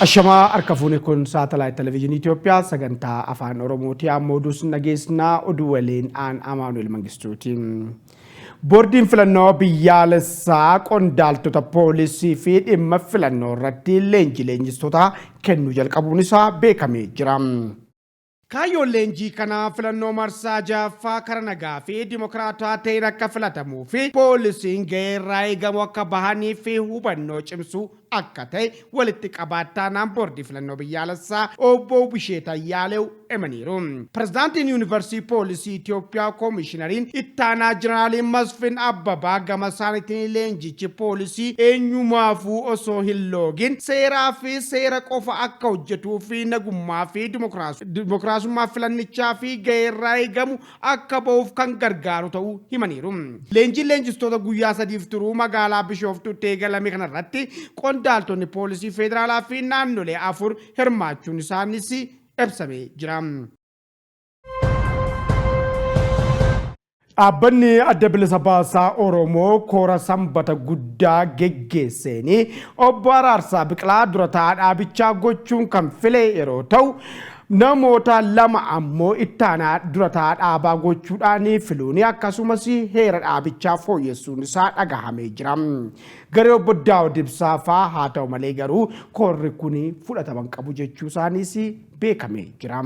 Ashamaa arkafuuni kun saatalaayit televiizyinii Itoophiyaa sagantaa afaan Oromootii ammoo oduus nageessnaa oduu waliin aan Amaanuel Mangistuuti. Boordiin filannoo biyyaalessaa qondaaltota poolisii fi dhimma filannoo irratti leenjistoota kennuu jalqabuun isaa beekamee jira. Kaayyoon leenjii kana filannoo marsaa jaffaa karaa nagaa fi dimokiraataa ta'een akka filatamuu fi poolisiin gahee irraa eegamu akka bahanii fi hubannoo cimsuu akka ta'e walitti qabaataanaan boordii filannoo biyyaalessaa obbo Bisheet Ayyaalew himaniiru. Pirezidaantiin Yuunivarsiitii Poolisii Itoophiyaa Koomishinariin Ittaanaa Jeneraaliin Masfin Abbabaa gama isaaniitiin leenjichi poolisii eenyumaafuu osoo hin loogin seeraa fi seera qofa akka hojjetuu fi nagummaa fi dimokiraasummaa filannichaa fi gahee irraa eegamu akka ba'uuf kan gargaaru ta'uu himaniiru. Leenjiin leenjistoota guyyaa 3 turuu magaalaa Bishooftuutti eegalame kanarratti qondaaltonni poolisii federaalaa fi naannolee 4 hirmaachuun isaanis ibsamee jira. Dhaabbanni adda bilisa baasaa Oromoo koora sanbata guddaa geggeessanii obbo Araarsaa Biqilaa dura taa'aa dhaabichaa gochuun kan file yeroo ta'u namoota lama ammoo ittaanaa dura taa'aa dhaabaa gochuudhaan filuun akkasumas heera dhaabichaa fooyyessuun isaa dhagahamee jira. Garee obbo Daawud Ibsaa fa'aa haa ta'u malee garuu koorri kun fudhatama qabu jechuu isaaniis beekamee jira.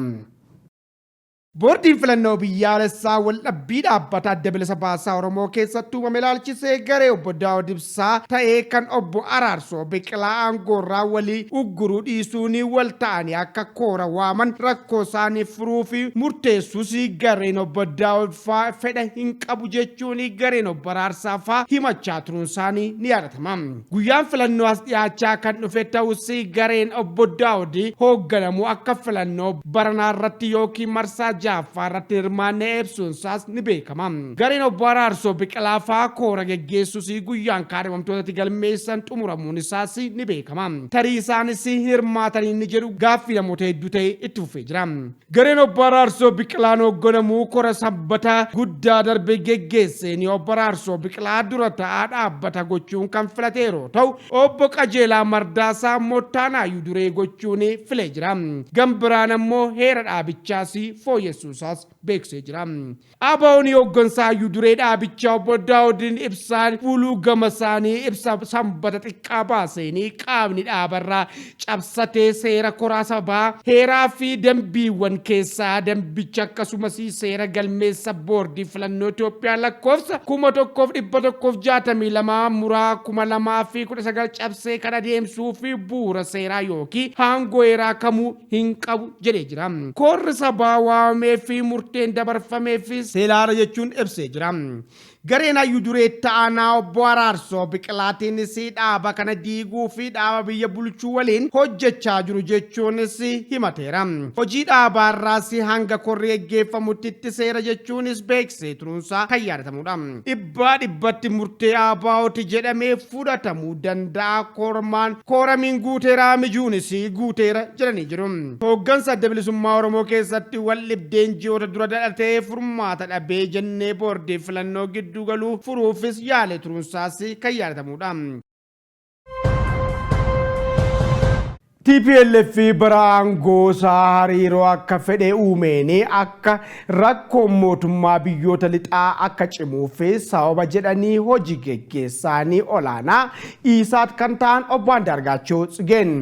Boordiin filannoo biyyaalessaa waldhabbii dhaabbata adda bilisa baasaa Oromoo keessatti uumame ilaalchisee garee obbo Daawud Ibsaa ta'ee kan obbo Araarsoo Biqilaa aangoorraa walii ugguruu dhiisuun wal ta'anii akka koora waaman rakkoo isaanii furuu fi murteessuus gareen obbo Daawud fa'aa fedha hin qabu jechuun gareen obbo Araarsaa fa'aa himachaa turuun isaanii ni yaadatama. Guyyaan filannoo as dhiyaachaa kan dhufe ta'us gareen obbo Daawud hoogganamu akka filannoo baranaa irratti yookiin marsaa jaffaa irratti hirmaannee ibsuun isaas ni beekama. Gareen obbo Araarsoo Biqilaa fa'aa koora geggeessuus guyyaan kaadhimamtootatti galmeessan xumuramuun isaas ni beekama. Tarii isaanis hirmaatanii ni jedhu gaaffii namoota hedduu ta'e itti fufee jira. Gareen obbo Araarsoo Biqilaan hoogganamu koora sanbata guddaa darbe geggeesseen obbo Araarsoo Biqilaa dura taa'aa dhaabbata gochuun kan filate yeroo ta'u obbo Qajeelaa Mardaasaa Moottaanaayyuu duree gochuun filee jira. Gambiraan ammoo heera dhaabichaas fooyyessuusaas beeksisee jira. Abaa'oon hooggansaa duree dhaabichaa obbo Daawudiin Ibsaan fuuluu gama isaanii ibsa sanbata xiqqaa baasanii qaamni dhaabarraa cabsatee seera koraa sabaa heeraa fi dambiiwwan keessaa dambicha akkasumas seera galmeessa boordii filannoo Itoophiyaa lakkoofsa 1162 muraa 2019 cabsee kan adeemsuu fi bu'uura seeraa yookiin aangoo heeraa kamuu hin qabu jedhee jira. Koorri sabaa waamee fi murteen dabarfamee fi seeraara jechuun ibsee jira. Gareen hayyuu duree ta'anaa obbo Araarsoo Biqilaatiinis dhaaba kana diiguu fi dhaaba biyya bulchuu waliin hojjechaa jiru jechuunis himateera. Hojii dhaabaarraas hanga korri geggeeffamutti seera jechuunis beeksisee turuunsaa kan yaadatamudha. Dhibbaa dhibbatti murtee Abaa'ooti jedhamee fudhatamuu danda'a. Kooramiin guuteeraa mijuunis guuteera jedhanii jiru. Hooggansa adda bilisummaa Oromoo keessatti wal dhibdeen ji'oota dura dhalatee furmaata dhabee jennee boordii filannoo gidduu galuu furuufis yaale turuunsaas kan yaadatamudha. TPLF bara aangoosaa hariiroo akka fedhe uumeen akka rakkoo mootummaa biyyoota lixaa akka cimuuf sababa jedhanii hojii geggeessaanii olaanaa isaat kan ta'an obbo Andaargaachoo Tsigeen.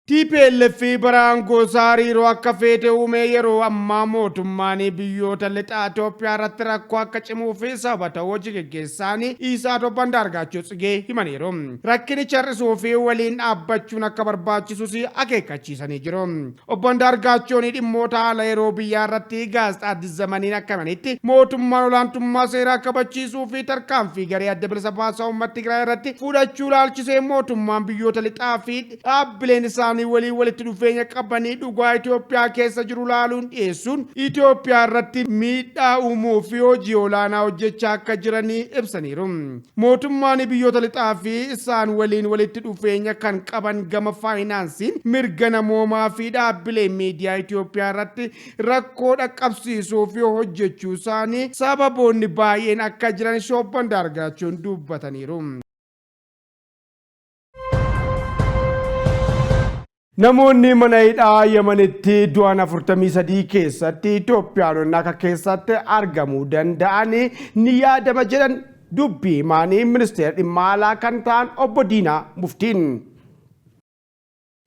TPLF bara aangoosaa hariiroo akka fedhe uume yeroo ammaa mootummaan biyyoota lixaa Itoophiyaa irratti rakkoo akka cimuu fi sababa ta'uu hojii geggeessaanii isaat obbo Andaargaachoo Tsigee himaniiru. Rakkinicha hir'isuu fi waliin dhaabbachuun akka barbaachisus akeekkachiisanii jiru. Obbo Andaargaachoon dhimmoota haala yeroo biyyaa irratti gaazexaa Addis Zamaniin akka himanitti mootummaan olaantummaa seeraa kabachiisuu fi tarkaanfii garee adda bilisa baasaa uummata Tigraay irratti fudhachuu ilaalchisee mootummaan biyyoota lixaa fi dhaabbileen isaanii walitti dhufeenya qabanii dhugaa Itoophiyaa keessa jiru laaluun dhiyeessuun Itoophiyaa irratti miidhaa uumuu fi hojii olaanaa hojjechaa akka jiranii ibsaniiru. Mootummaan biyyoota lixaa fi isaan waliin walitti dhufeenya kan qaban gama faayinaansiin mirga namoomaa fi dhaabbilee miidiyaa Itoophiyaa irratti rakkoo dhaqqabsiisuu fi hojjechuu isaanii sababoonni baay'een akka jiran obbo Andaargaachoon dubbataniiru. Namoonni mana hidhaa Yemenitti du'an 43 keessatti Itoophiyaan akka keessatti argamuu danda'an ni yaadama jedhan dubbii himaanii ministeera dhimma alaa kan ta'an obbo Diinaa Muftiin.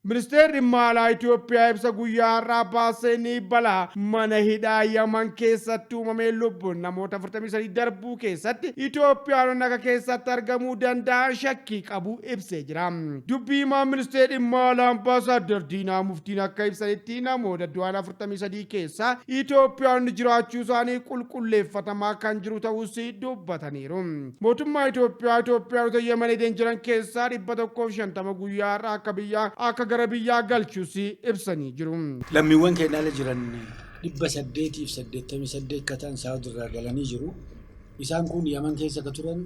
Ministeerri dhimma alaa Itoophiyaa ibsa guyyaa har'aa baaseen balaa mana hidhaa Yemen keessatti uumamee lubbuun namoota 43 darbuu keessatti Itoophiyaan akka keessatti argamuu danda'an shakkii qabu ibsee jira. Dubbii himaa ministeerri dhimma alaa Ambaasaadder Diinaa Muftiin akka ibsanitti namoota du'an 43 keessa Itoophiyaan jiraachuu isaanii qulqulleeffatamaa kan jiru ta'us dubbataniiru. Mootummaa Itoophiyaanota Yemen jiran keessaa 150 guyyaa har'aa akka biyyaa gara biyyaa galchuusi ibsanii jiru. Lammiiwwan keenyaala jiran 888 kataan Saawud irraa galanii jiru. Isaan kun Yemen keessa ka turan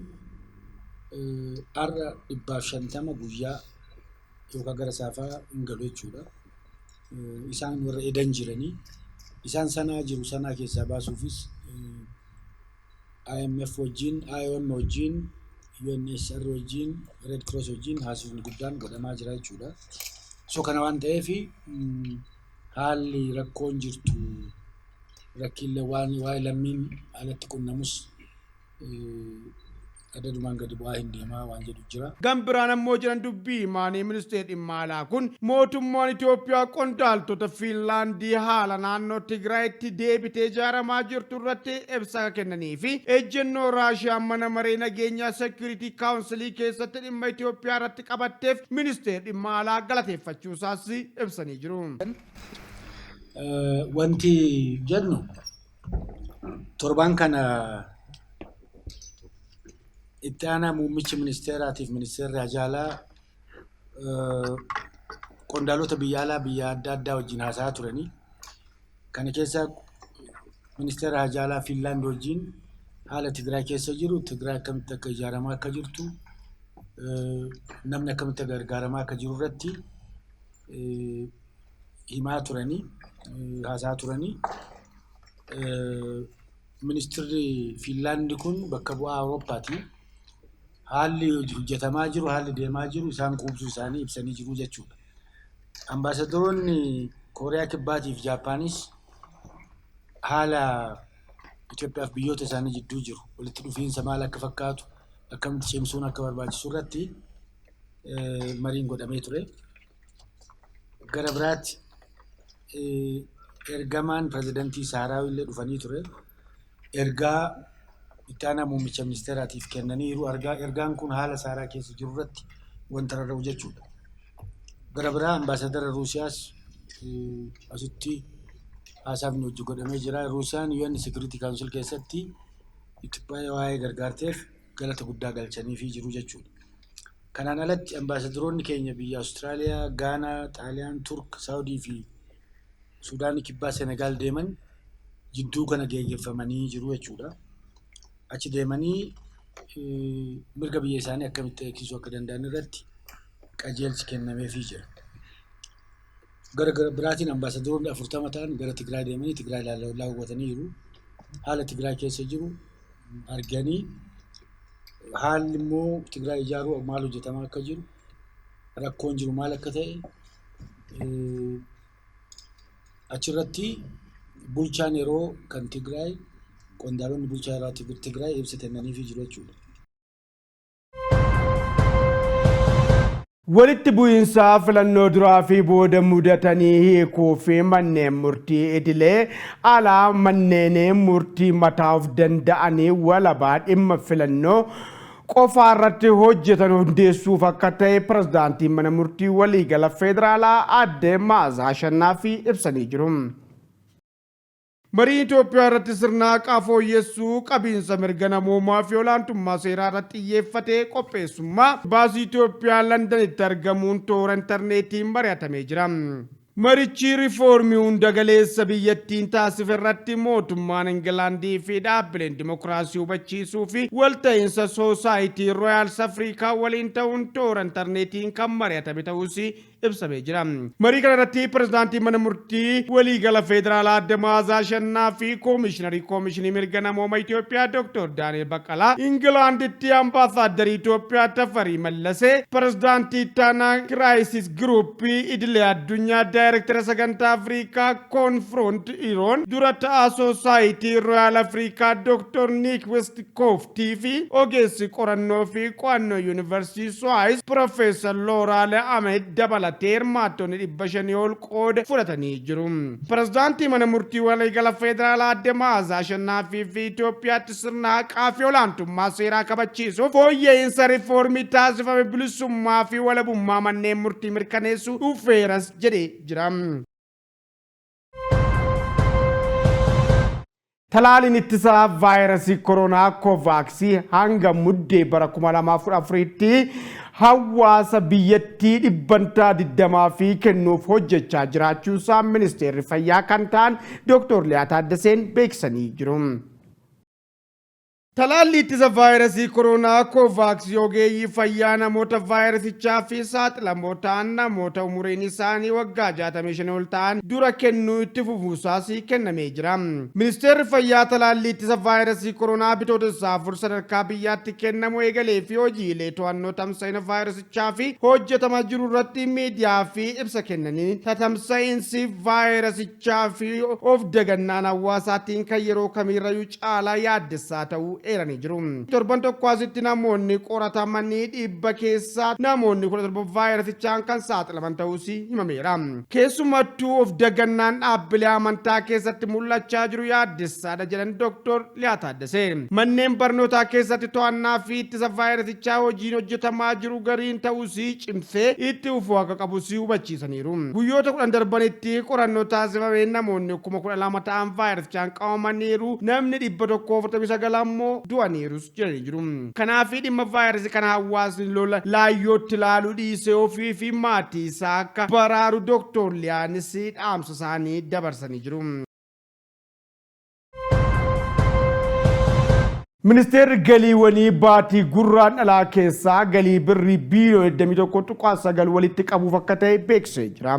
har'a 150 guyyaa yookaan gara saafaa hin galu jechuudha. Isaan warra edan jiranii isaan sanaa jiru sanaa keessaa baasuufis IMF wajjin, IOM wajjin, UNHCR wajjin, Red Cross wajjin haasofni guddaan godhamaa jira jechuudha. So kana waan ta'eef haalli rakkoon jirtu rakkiillee waan lammiin alatti qunnamus adadumaan gadi bu'aa hin deemaa waan jedhu jira. Gambiraan ammoo jiran dubbii himaanii ministeerri dhimma alaa kun mootummaan Itoophiyaa qondaaltota Fiinlaandii haala naannoo Tigraayitti deebitee ijaaramaa jirtu irratti ibsa kennanii fi ejjennoo Raashiyaan mana maree nageenyaa Security Council keessatti dhimma Itoophiyaa irratti qabatteef ministeerri dhimma alaa galateeffachuusaas ibsanii jiru. Wanti jennu torbaan kana itti aanaa muummichi ministeeraatiif ministeerri hajaalaa qondaalota biyya alaa biyya adda addaa wajjin haasa'aa turanii. Kana keessa ministeera hajaalaa Fiinlaand wajjin haala Tigraay keessa jiru, Tigraay akkamitti akka ijaaramaa akka jirtu, namni akkamitti gargaaramaa akka jiru irratti himaa turanii, haasa'aa turanii. Ministeerri Fiinlaand kun bakka bu'aa Awurooppaati. Haalli hojjetamaa jiru, haalli deemaa jiru isaan quubsuu isaanii ibsanii jiru jechuudha. Ambaasaaddaroonni Kooriyaa Kibbaatiif Jaapaanis haala Itoophiyaaf biyyoota isaanii jidduu jiru walitti dhufiinsa maal akka fakkaatu akkamitti cimsuun akka barbaachisu irratti mariin godhamee ture. Gara biraatti ergamaan pirezidantii Saahraawii illee dhufanii ture. Ergaa itti aanaa muummicha ministeeraatiif kennaniiru. Ergaan kun haala Saaraa keessa jiru irratti wanta rarra'u jechuudha. Gara biraa ambaasaadara Ruusiyaas asitti haasaafni hojii godhamee jira. Ruusiyaan UN Security Council keessatti Itoophiyaa waa'ee gargaarteef galata guddaa galchaniifii jiru jechuudha. Kanaan alatti ambaasadaroonni keenya biyya Awustiraaliyaa, Gaanaa, Xaaliyaan, Turk, Saawudii fi Suudaan Kibbaa, Senegaal deeman jidduu kana geggeeffamanii jiru jechuudha. Achi deemanii mirga biyya isaanii akkamitti eegsisuu akka danda'an irratti qajeelchi kennameefii jira. Gara biraatiin ambaasadaroonni 40 ta'an gara Tigraay deemanii Tigraay daawwatanii jiru. Haala Tigraay keessa jiru arganii haalli immoo Tigraay ijaaruu maal hojjetamaa akka jiru, rakkoon jiru maal akka ta'e achirratti bulchaan yeroo kan Tigraay qondaalonni bulchaa yeroo Tigraay ibsa kennaniifii jiru jechuudha. Walitti bu'iinsa filannoo duraa fi booda mudatanii hiikuu fi manneen murtii idilee alaa manneen murtii mataa of danda'anii walabaa dhimma filannoo qofa irratti hojjetan hundeessuuf akka ta'e pirezidaantiin mana murtii waliigala federaalaa Aadde Ma'aazaa Ashannaafi ibsanii jiru. Marii Itoophiyaa irratti sirna fooyyessuu qabiinsa mirga namoomaa fi olaantummaa seeraa irratti xiyyeeffatee qopheessummaa baasii Itoophiyaa Londanitti argamuun toora intarneetiin mari'atamee jira. Marichi riifoormii hunda galeessa biyyattiin taasife irratti mootummaan Ingilaandii fi dhaabbileen dimokiraasii hubachiisuu fi walta'iinsa soosaayitii Rooyaals Afrikaa waliin ta'uun toora intarneetiin kan mari'atame ta'us ibsamee jira. Marii kana irratti pirezidaantii mana murtii waliigala federaalaa adde Maazaa Shannaa fi koomishinii mirga namooma Itoophiyaa Dr. Daani'el Baqqalaa Ingilaanditti ambaasaaddari Itoophiyaa Tafarii Mallasee pirezidaantii taanaa Kiraayisis Giruuppii idilee addunyaa daayirektara sagantaa Afrikaa Koonfiront Iroon dura ta'aa soosaayitii Royaal Afrikaa Dr. Nick Westkooftii fi ogeessi qorannoo fi qo'annoo yuunivarsiitii Suwaayis Profeesar Looraale Ahmed dabalatee hirmaattonni 500 ol qooda fudhatanii jiru. Pirezidaantii mana murtii waliigala federaalaa adde Maazaa Shannaa fi Itoophiyaatti sirna haqaa fi olaantummaa seeraa kabachiisuuf fooyya'insa riifoormii taasifame bilisummaa fi walabummaa manneen murtii mirkaneessuu dhufeeras jedhee jira. Talaalliin ittisaa vaayirasii koronaa koovaaksii hanga muddee bara 2014tti hawaasa biyyattii 20% kennuuf hojjechaa jiraachuusaa ministeerri fayyaa kan ta'an Dr. Liyaa Taaddaseen beeksisanii jiru. Talaalli ittisa vaayirasii koronaa koovaaksii ogeeyyii fayyaa namoota vaayirasichaa fi saaxilamoo ta'an namoota umuriin isaanii waggaa 65 ol ta'an dura kennuu itti fufuusaas kennamee jira. Ministeerri fayyaa talaalli ittisa vaayirasii koronaa bitootessa 4 sadarkaa biyyaatti kennamu eegalee fi hojiilee to'annoo tamsa'ina vaayirasichaa fi hojjetamaa jiru irratti miidiyaa fi ibsa kennanii tamsa'insi vaayirasichaa fi of dagannaan hawaasaatiin kan yeroo kamiirrayyuu caalaa yaaddessaa ta'uu eeranii jiru. Torban tokko asitti namoonni qoratamanii 100 keessaa namoonni 17 vaayirasichaan kan saaxilaman ta'uus himameera. Keessumattuu of dagannaan dhaabbilee amantaa keessatti mul'achaa jiru yaaddessaadha jedhan Dr. Liyaa Taaddasee. Manneen barnootaa keessatti to'annaa fi ittisa vaayirasichaa hojiin hojjetamaa jiru gariin ta'uus cimsee itti fufuu akka qabus hubachiisaniiru. Guyyoota 10 darbanitti qorannoo taasifameen namoonni 12,000 ta'an vaayirasichaan qabamaniiru. Namni 149 ammoo du'aniirus jedhanii jiru. Kanaaf dhimma vaayirasii kana hawaasni lola laayyootti ilaaluu dhiisee ofii fi maatii isaa akka baraaru Dr. Liyaanis dhaamsa isaanii dabarsanii jiru. Ministeerri galiiwwanii baatii gurraandhalaa keessaa galii birrii biiliyoona 21.9 walitti qabuuf akka ta'e beeksisee jira.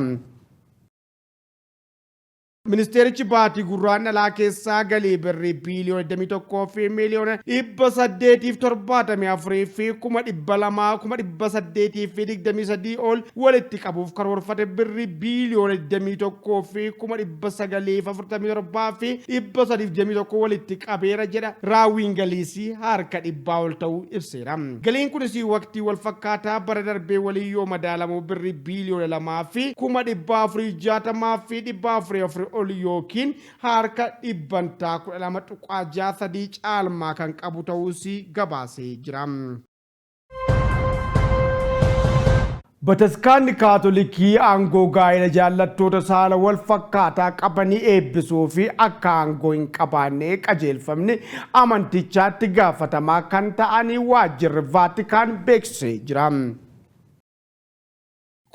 Ministeerichi baatii gurraandhalaa keessaa galii birrii biiliyoona 21 fi miiliyoona 874 fi 200,823 ol walitti qabuuf karoorfate birrii biiliyoona 21 fi 947 fi 321 walitti qabeera jedha raawwiin galiisii harka 100 ol ta'uu ibseera. Galiin kunis waqtii wal fakkaataa bara darbee waliin yoo madaalamu birrii biiliyoona 2 fi 460 fi 404 ol yookiin harka 12.63 caalmaa kan qabu ta'uus gabaasee jira. Bataskaanni Kaatolikii aangoo gaa'ela jaallattoota saala wal fakkaataa qabanii eebbisuu fi akka aangoo hin qabaanne qajeelfamni amantichaatti gaafatamaa kan ta'anii waajjirri Vaatikaan beeksisee jira.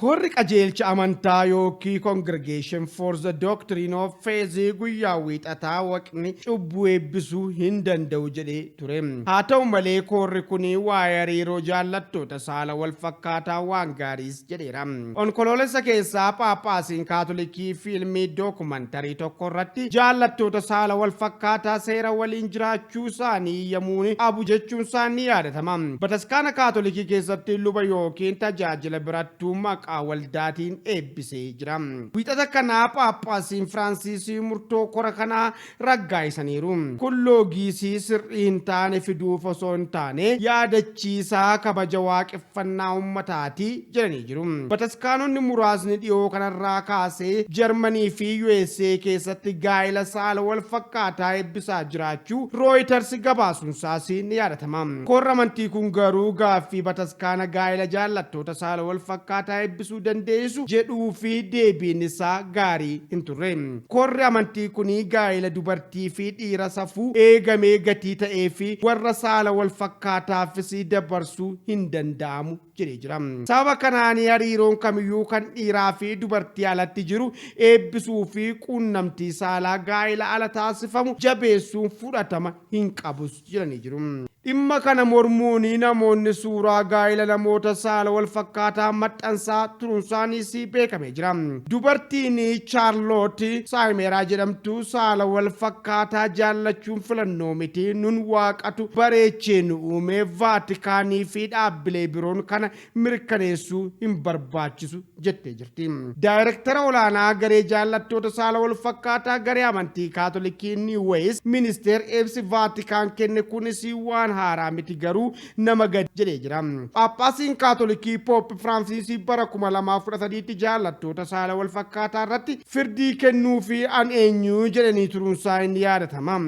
Korri qajeelcha amantaa yookiin Congregation for the Doctrine of Faith guyyaa wiixataa waqni cubbuu eebbisuu hin danda'u jedhee ture. Haa ta'u malee korri kun waa'ee hariiroo jaallattoota saala wal fakkaataa waan gaariis jedheera. Onkoloolessa keessaa Phaaphaasiin Kaatolikii fiilmii dookumantarii tokko irratti jaallattoota saala wal fakkaataa seera waliin jiraachuu isaanii yemmuun abu jechuun isaanii yaadatama. Bataskaana Kaatolikii keessatti luba yookiin tajaajila birattuu maqaa waldaatiin eebbisee jira. Wiixata kanaa Phaaphaasiin Firaansiisii murtoo kora kanaa raggaasisaniiru. Kun loogiisii sirrii hin taane fiduuf osoo hin taane yaadachiisaa kabaja waaqeffannaa uummataati jedhanii jiru. Bataskaanonni muraasni dhiyoo kanarraa kaasee Jarmanii fi USA keessatti gaa'ela saala wal fakkaataa eebbisaa jiraachuu Reuters gabaasuunsaas ni yaadatama. Korri amantii kun garuu gaaffii bataskaana gaa'ela jaallattoota saala wal fakkaataa eebbisuu dandeessu jedhuu fi deebiin isaa gaarii hin turre. Korri amantii kun gaa'ela dubartii fi dhiira safuu eegamee gatii ta'ee fi warra saala wal fakkaataafis dabarsuu hin danda'amu jedhee jira. Sababa kanaan hariiroon kamiyyuu kan dhiiraa fi dubartii alatti jiru eebbisuu fi quunnamtii saalaa gaa'ela ala taasifamu jabeessuun fudhatama hin qabus jedhanii jiru. dhimma kana mormuuni namoonni suuraa gaa'ila namoota saala wal fakkaataa maxxansaa turuun isaaniis beekamee jira. Dubartiin Chaarloot Saayimeeraa jedhamtu saala wal fakkaataa jaallachuun filannoo miti, nun waaqatu bareechee nu uume, Vaatikaanii fi dhaabbilee biroon kana mirkaneessuu hin barbaachisu jettee jirti. Daayirektara olaanaa garee jaallattoota saala wal fakkaataa garee amantii Kaatolikii New Ways ministeer ibsi Vaatikaan kenne kunis waan haaraa miti garuu nama gad jedhee jira. Paappaasiin Kaatolikii Poop Firaansiis bara 2013 jaallattoota saala wal fakkaataa irratti firdii kennuu fi an eenyu jedhanii turuun isaa hin yaadatama.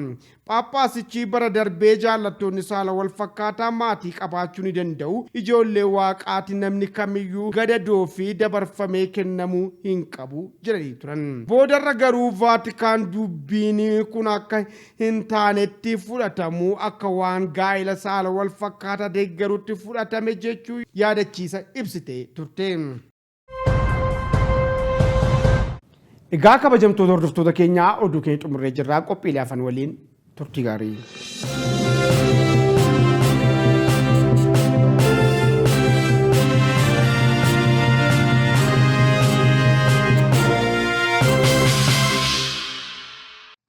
Paappaasichi bara darbee jaallattoonni saala wal fakkaataa maatii qabaachuu ni danda'u, ijoollee waaqaati namni kamiyyuu gadadoo fi dabarfamee kennamuu hin qabu jedhanii turan. Boodarra garuu Vaatikaan dubbiin kun akka hin taanetti fudhatamu akka waan gaa'ila saala wal fakkaataa deeggaruutti fudhatame jechuu yaadachiisa ibsitee turte. Egaa kabajamtoota hordoftoota keenyaa oduu keenya xumurree jirraa, qophiilee afaan waliin turtii gaarii.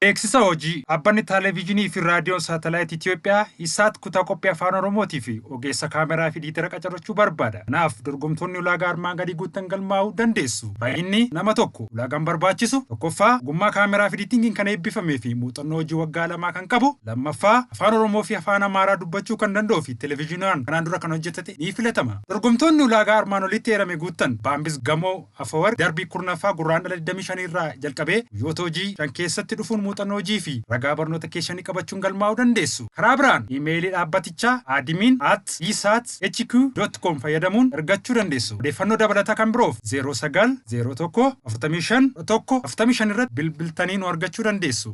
Beeksisa hojii dhaabbanni televezyiinii fi raadiyoon saatalaayit Itoophiyaa isaatti kutaa qophii afaan Oromootii fi ogeessa kaameraa fi diitara qacarachuu barbaada. Kanaaf dorgomtoonni ulaagaa armaan gadii guutan galmaa'uu dandeessu. Baay'inni nama tokko ulaagaan barbaachisu tokkoffaa ogummaa kaameraa fi diitingiin kan eebbifamee fi muuxannoo hojii waggaa 2 kan qabu, lammaffaa afaan Oromoo fi afaan Amaaraa dubbachuu kan danda'u fi televezyiinaan kanaan dura kan hojjetate ni filatama. Dorgomtoonni ulaagaa armaan olitti eerame guutan Baambis Gamoo Afawar darbii kurnaffaa Guraandhala 25 irraa jalqabee guyyoota hojii shan keessatti dhufuun muuxannoo hojii fi ragaa barnoota keessanii qabachuun galmaa'uu dandeessu. Karaa biraan iimeelii dhaabbatichaa admin@isat.hq.com fayyadamuun ergachuu dandeessu. Odeeffannoo dabalataa kan biroof 0901 45 1 45 irratti bilbiltanii nu argachuu dandeessu.